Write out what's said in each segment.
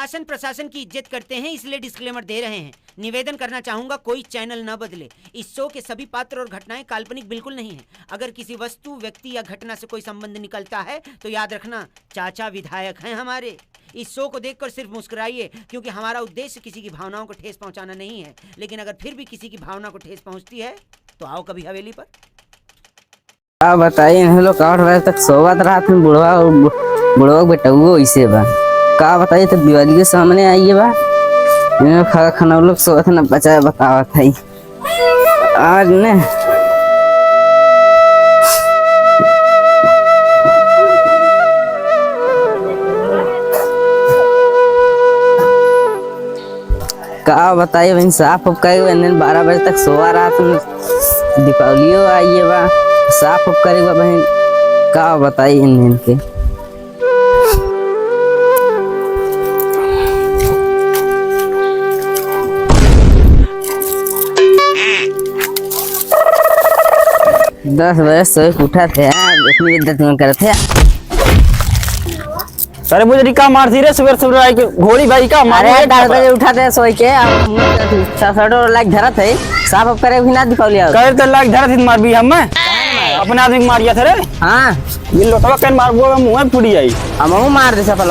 शासन प्रशासन की इज्जत करते हैं, इसलिए डिस्क्लेमर दे रहे हैं। निवेदन करना चाहूंगा कोई चैनल न बदले। इस शो के सभी पात्र और घटनाएं काल्पनिक बिल्कुल नहीं है। अगर किसी वस्तु, व्यक्ति या घटना से कोई संबंध निकलता है तो याद रखना चाचा विधायक हैं हमारे। इस शो को देखकर सिर्फ मुस्कुराइए, क्योंकि हमारा उद्देश्य किसी की भावनाओं को ठेस पहुंचाना नहीं है। लेकिन अगर फिर भी किसी की भावना को ठेस पहुंचती है तो आओ कभी हवेली पर। आप बताइए, हम लोग 8 बजे तक सोवत रात में बुढ़वा बेटुओ इसे बा का बताइए। तो दिवाली के सामने आइए बा खा खाना लोग सोवत न बचाए बतावत है आज ने। का बताइए भाई, साफ उफ करे 12 बजे तक सोवा रात में दीपावलियो आइए बा साफ उफ करे बा बहन। का बताइए इनके दस बजे सोए उठा थे इतनी इज्जत में करते। अरे मुझे का मारती रे सुबह सुबह आई के घोड़ी भाई का मारे। अरे 10 बजे उठाते सोई के सड़ो लाइक धरत है साफ उफ करे भी ना दीपावली करे तो लाइक धरत मार भी हम अपने आदमी को मारिया थे रे। हाँ ये लोटवा पेन मार वो मुंह फूटी आई हम मार दे सफल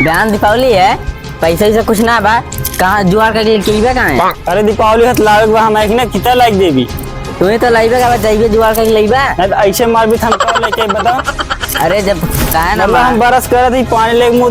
बयान दीपावली है पैसे से कुछ ना बा। कहाँ जुआर का लिए कहाँ है? अरे दीपावली हाथ लावे हम एक ने कितना लाइक देवी तुम्हें तो लाइबे का जाइबे जुआर का लाइबा ऐसे मार भी थमका लेके बता। अरे जब काहे ना हम बरस कर दी पानी ले मुंह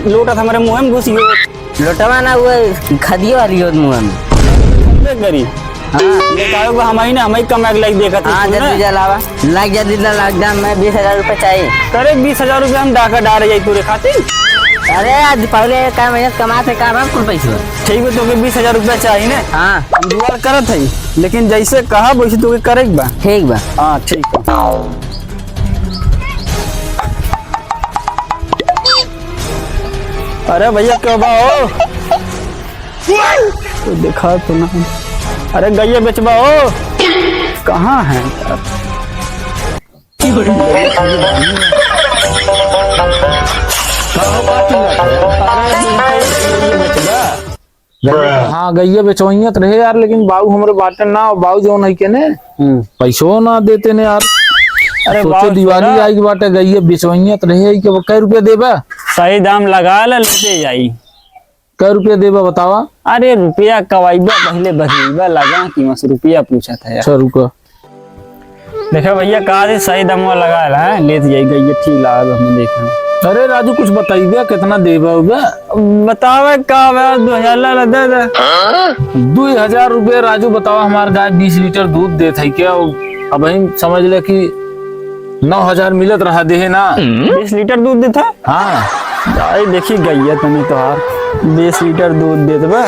लोटा हमारे मुंह में घुस गयो। लोटवा ना वो खदियो हरियो मुंह में गरी। हां ये कायो हम ही ना हम ही कम लाइक देखा था। हां जल्दी जलावा लाइक जल्दी लॉकडाउन में 20,000 रुपए चाहिए। करे 20,000 रुपए हम डाका डाल जाई तोरे खातिर। अरे आज दीपावली का मेहनत कमाते का हम कुल पैसा ठीक है तो 20,000 रुपया चाहिए ना। हां हम जुआर करत है लेकिन जैसे कहा वैसे तो करे बा। ठीक बा। हां ठीक है। अरे भैया क्यों बा हो तो देखा तो ना। अरे गैया बेचबा हो कहाँ है? हाँ गैया बेचवैयत रहे यार, लेकिन बाबू हमारे बाटे ना बाबू जो नहीं के ने पैसो ना देते ने यार। अरे सोचे दिवाली आई बाटे गैया बेचवैयत रहे के कै रुपया देबा? सही दाम लगा लेते जाई। कै रुपया देबा बतावा? अरे रुपया कवाइबा पहले बदलीबा लगा कि मस रुपया पूछा था यार। अच्छा रुको देखा भैया कहा सही दाम लगा है लेते जाई गैया ठीक लगा हमने देखा। अरे राजू कुछ बताइए कितना देबा होगा? बतावे का 2,000 ला दे दे। 2,000 रुपये राजू बतावा। हमारे गाय 20 लीटर दूध देत है क्या? अब हम समझ ले कि 9,000 मिलत रहा दे है ना। 20 लीटर दूध देता? हाँ गाय देखी गैया तुम्हें तो यार 20 लीटर दूध देते बा।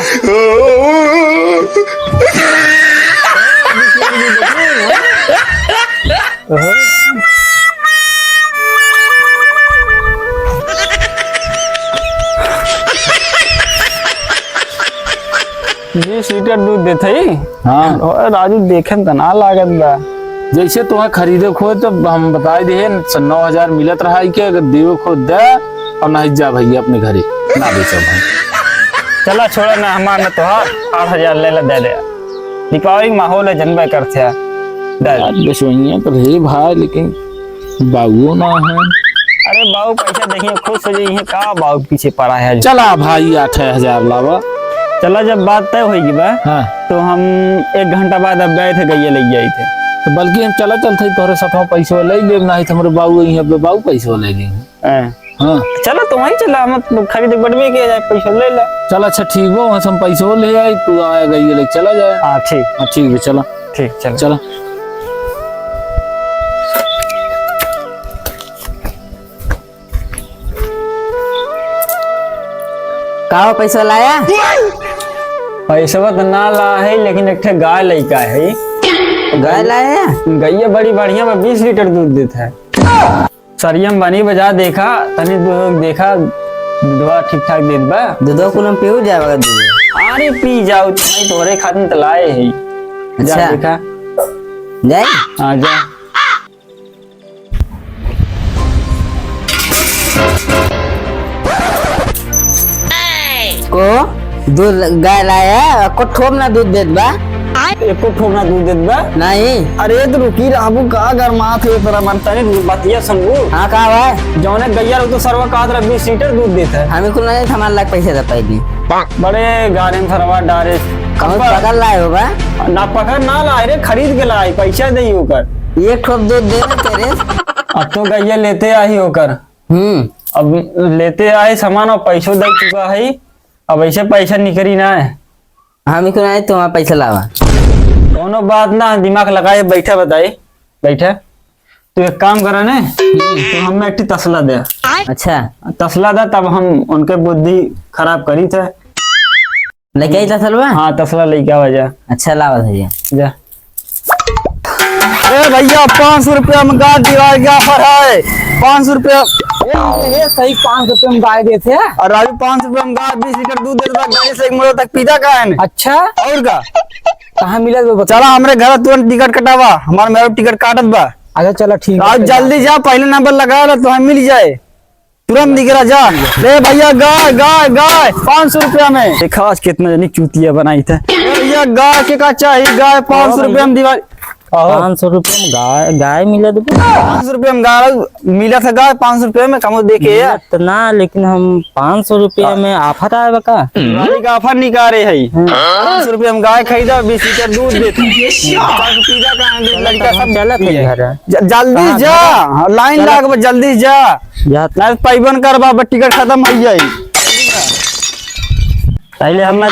20 लीटर दूध देते ही। हाँ राजू देखे तो ना लागत बा। जैसे तुम्हें खरीदे खो तो हम बता दे 9,000 मिलत रहा है क्या? अगर देव खो दे और नहीं जा भैया अपने घरे ना बेचो भाई। चला छोड़ा ना हमारा तो 8,000 ले दे दे। दीपावली माहौल है जनबे करते बेचवैया तो रहे भाई, लेकिन बाबू ना है। अरे बाबू पैसा देखिए खुश हो जाइए का बाबू पीछे पड़ा है। चला भाई 8,000 लावा। चला जब बात तय होगी बा हाँ। तो हम 1 घंटा बाद अब गए थे गैया ले गए थे। तो बल्कि हम चला चलते तोरे साथ पैसा ले ले नहीं तो हमारे बाबू यहाँ बाबू पैसा ले लेंगे। हाँ चलो तो वहीं चला हम खरीद बटवे किया जाए पैसा ले ले। चल अच्छा ठीक हो वहाँ से हम पैसा ले आए तू आया गई ले चला जाए। हाँ ठीक है चला ठीक चल चला। का पैसा लाया? पैसा तो ना ला है लेकिन एक गाय लड़का है। गाय लाया? गैया बड़ी बढ़िया 20 लीटर दूध देता है। सरियम बनी बजा देखा तनी देखा दूधवा ठीक ठाक देत बा। दूधवा कुल हम पीऊ जाएगा दूध। अरे पी जाओ तुम्हें तोरे खातिर तो लाए है। अच्छा देखा जाए। हाँ जा। को दूध गाय लाया है, को ठोप ना दूध देत बा एको ठोकना दूध देत बा। नहीं। अरे तो रुकी राबू का गरमा थे तेरा मन तने बतिया सुनबू। हाँ का बा जौने गैया तो सरवा का 20 लीटर दूध देता है। हमें को नहीं हमारे लाख पैसे दे पहली बड़े गारे सरवा डारे कौन पकड़ लाए हो बा ना पकड़ ना लाए रे, खरीद के लाए, पैसा दे होकर। एक ठोप दूध दे ना तेरे। अब तो गैया लेते आई होकर। अब लेते आए सामान और पैसो दे चुका है, अब ऐसे पैसा निकली ना है। हमें को नहीं तुम्हारा पैसा लावा। दोनों बात ना दिमाग लगाए बैठा बताए बैठा। तो एक काम करा ने तो हमें एक तसला दे। अच्छा तसला दे तब हम उनके बुद्धि खराब करी थे। लेके आई तसलवा। हाँ तसला लेके आवा जा। अच्छा लावा भैया जा। अरे भैया 500 रुपया में गाय दिवाली का ऑफर है। 500 रुपया सही 5 रुपए में गाय देते हैं। और राजू 500 रुपया में गाय 20 लीटर दूध देता गाड़ी से 1 मोड़ तक पीता का है। अच्छा और का कहाँ मिला वो बता। चला हमारे घर तुरंत टिकट कटावा, हमारे मेरा टिकट काटत बा। अच्छा चलो ठीक आज जल्दी जा, पहले नंबर लगा लो तो हमें मिल जाए, तुरंत दिख रहा जा। ले भैया गाय गाय गाय 500 रुपया में। देखा आज कितना जनी चूतिया बनाई थे। भैया गाय के का चाहिए, गाय 500 रुपया में दिवाली। 500 रुपये में गाय गाय मिला दो। 500 रुपया में गाय मिला था, गाय 500 रुपया में कम देखे यार। ना लेकिन हम 500 रुपये में ऑफर आया बका। दिवाली का ऑफर निकाले है। 500 रुपया में गाय खरीदा, 20 लीटर दूध देते। लड़का सब चला थे घर जल्दी जा, लाइन लाग जल्दी जा, ना पैबन कर बाबा टिकट खत्म हो जाए। पहले हमें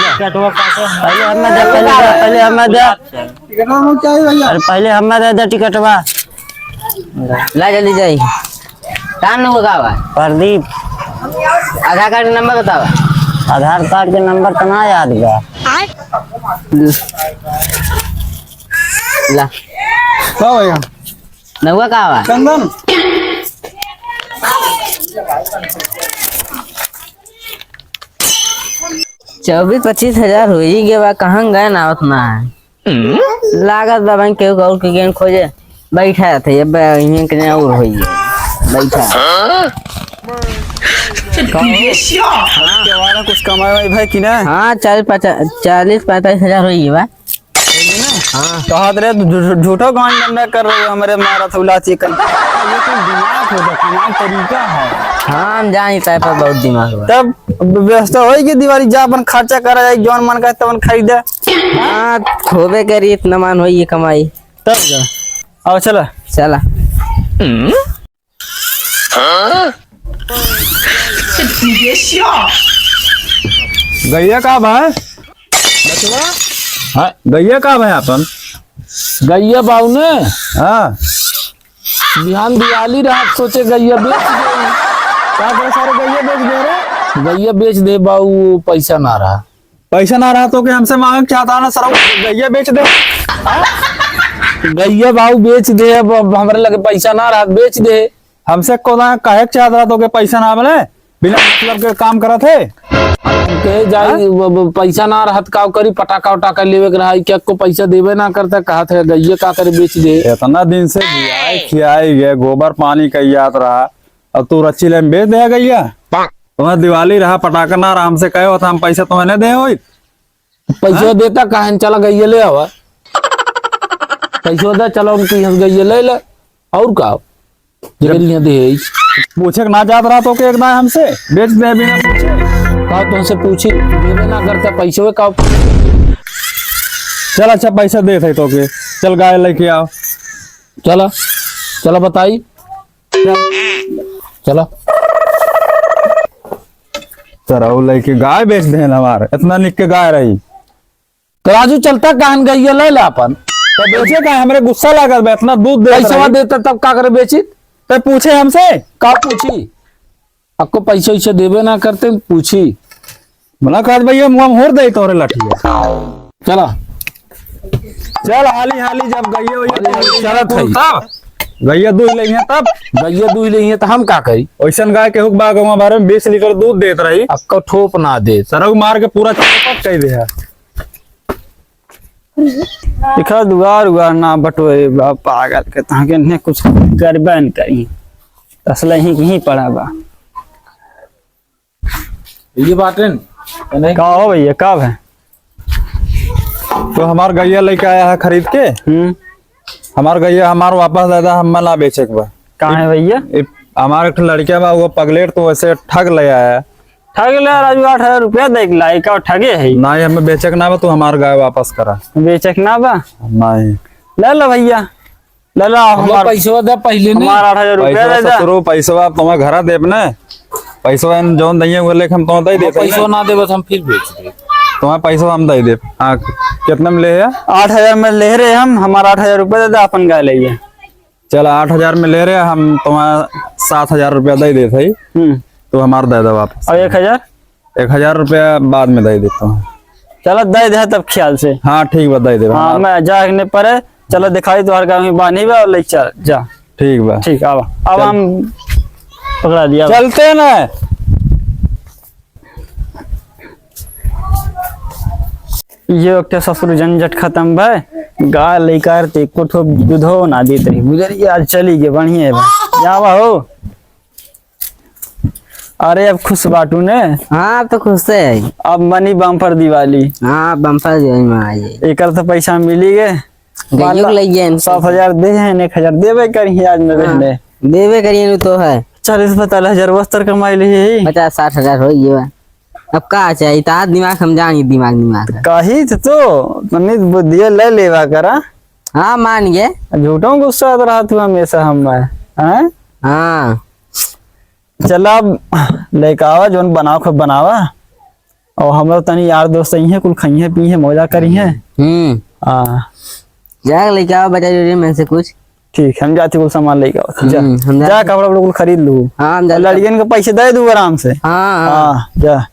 पहले हमें दे टिकटवा। ला जल्दी जाई। काम लोग का बा प्रदीप आधार कार्ड नंबर बतावा। आधार कार्ड के नंबर कहाँ याद बा। ला भैया नहुआ का बा चंदन 24-25 हजार हो ही गया बा। कहाँ गए ना उतना है लागत बा बैंक के और के गेन खोजे बैठा थे। अब यहीं के और होई बैठा कुछ कमाए भाई कि ना। हाँ 40-45 हजार होई बा। हाँ कहा रे झूठो गांड कर रहे हो हमारे मारा थोला चिकन। ये तो दिमाग होता कमाल तरीका है। हाँ हम जानी पर बहुत दिमाग बा। तब व्यवस्था होगी दिवाली जा अपन खर्चा करा जाए, जौन मन का तवन खरीदे। हाँ होबे करी इतना मान होई ये कमाई तब जा आओ चला चला। गैया का भाई हाँ गैया का भाई अपन गैया बाऊ ने। हाँ बिहान दिवाली रात सोचे गैया बेच दे। क्या करे सारे गैया बेच दे रे। गैया बेच दे बाऊ, पैसा ना रहा। पैसा ना रहा तो क्या हमसे मांग चाहता ना सर, गैया बेच दे। गैया बाऊ बेच दे, अब हमारे लगे पैसा ना रहा बेच दे। हमसे को कहे चाहत रहा तो के पैसा ना मिले, बिना मतलब के काम करा थे के जाई पैसा ना रहत का करी पटाखा उटाखा लेवे के रहा क्या को पैसा देवे ना करता कहा थे गैया का करे बेच दे। इतना दिन से खियाई खियाई गए, गोबर पानी का याद रहा, अब तू रच्ची ले बेच दे गैया। तुम्हें दिवाली रहा पटाखा ना रहा, हमसे कहे होता हम पैसा तुम्हें नहीं दे हो। पैसा देता कहा चला गैया ले आवा पैसा दे चलो गैया ले ले और का दे पूछे ना जात रहा तो के एक ना हमसे बेच दे बिना पूछे। का तुमसे पूछी देवे ना करता पैसे का। चल अच्छा पैसा दे थे तो के चल गाय लेके आओ। चला चला बताई चला चलो लेके गाय बेच दे हमारे, इतना निक के गाय रही तो राजू चलता कहन गैया ले ला अपन तो बेचे का हमारे गुस्सा लागल, इतना दूध दे पैसा देता तब का करे बेची तो पूछे हमसे का पूछी आपको पैसा वैसा देवे ना करते पूछी मुलाकात भैया मुँह मोर दे तोरे लठी चला चल हाली हाली जब गैया चलत है गैया दूध लेंगे तब गैया दूध लेंगे तो हम का करी। वैसन गाय के हुक बाग बारे में 20 लीटर दूध देत रही, आपको ठोप ना दे सरग मार के पूरा चौपट कह दे है। दिखा दुआर उगार ना बटोरे बा पागल के ताके ने कुछ करबे न करी, असला ही पड़ा बा। ये बात है नहीं का हो भैया कब है? तो हमार गैया लेके आया है खरीद के, हमार गैया हमार वापस दे दा, हम ना बेचे के बा। कहाँ है भैया? हमारे एक लड़किया बा वो पगलेट तो वैसे ठग ले आया। ठग ले राजू, 8,000 रुपया देख लाई का ठगे है। ना हमें बेचे के ना बा, तू हमार गाय वापस करा। बेचक ना बा, नहीं ले लो भैया, ले लो हमार पैसा दे पहले नहीं। हमार 8,000 रुपया दे दा। पैसा तुम्हें घर देब ने, पैसा जौन दइए वो लेके हम तुम्हें दे देते। पैसा ना दे बस हम फिर बेच दे। तुम्हें पैसा हम दे देब। हाँ कितने में ले है? 8,000 में ले रहे हम, हमारा 8,000 रुपया दे दा, अपन गाय ले। चल 8,000 में ले रहे हम, तुम्हें 7,000 रुपया दे देते। तो हमार दे दो वापस। और 1,000? 1,000 रुपया बाद में दे देता हूँ। चलो दे दे तब ख्याल से। हाँ ठीक बा, दे दे। हाँ मैं जाने पर चलो दिखाई तो हर गाँव में बानी बा, ले चल जा। ठीक बा, ठीक अब हम पकड़ा दिया। चलते ना। ये वक्त ससुर झंझट खत्म भाई, गाय लेकर ते कुछ दूधो ना देते गुजरिए, आज चली गए बढ़िया है जावा हो। अरे अब खुश बाटू ने। हाँ अब तो खुश है। अब मनी बम्पर दिवाली। हाँ बम्पर दिवाली में आइए। एक तो पैसा मिली गए, गइयो ले गए 7,000 दे हैं, 1,000 देवे करिए आज में रहने। देवे करिए तो है 40-45,000 वस्त्र कमाई ली। 50-60 हजार हो गए। अब का चाहिए ता दिमाग हम जानी, दिमाग कही तो तनी बुद्धि ले लेवा करा। हाँ मान गए। झूठों गुस्सा रहा तू हमेशा हम हैं। हाँ चल अब लेके आवा जोन बनाओ खूब बनावा, और हम लोग तनी यार दोस्त ही है, कुल खाइए पिए मौजा करिए। हाँ जा लेके आओ बता दीजिए मैं से कुछ। ठीक, हम जाते कुल सामान लेके आओ। जा हम जा कपड़ा कुल खरीद लू। हाँ हम लड़कियन के पैसे दे दू आराम से। हाँ हाँ जा।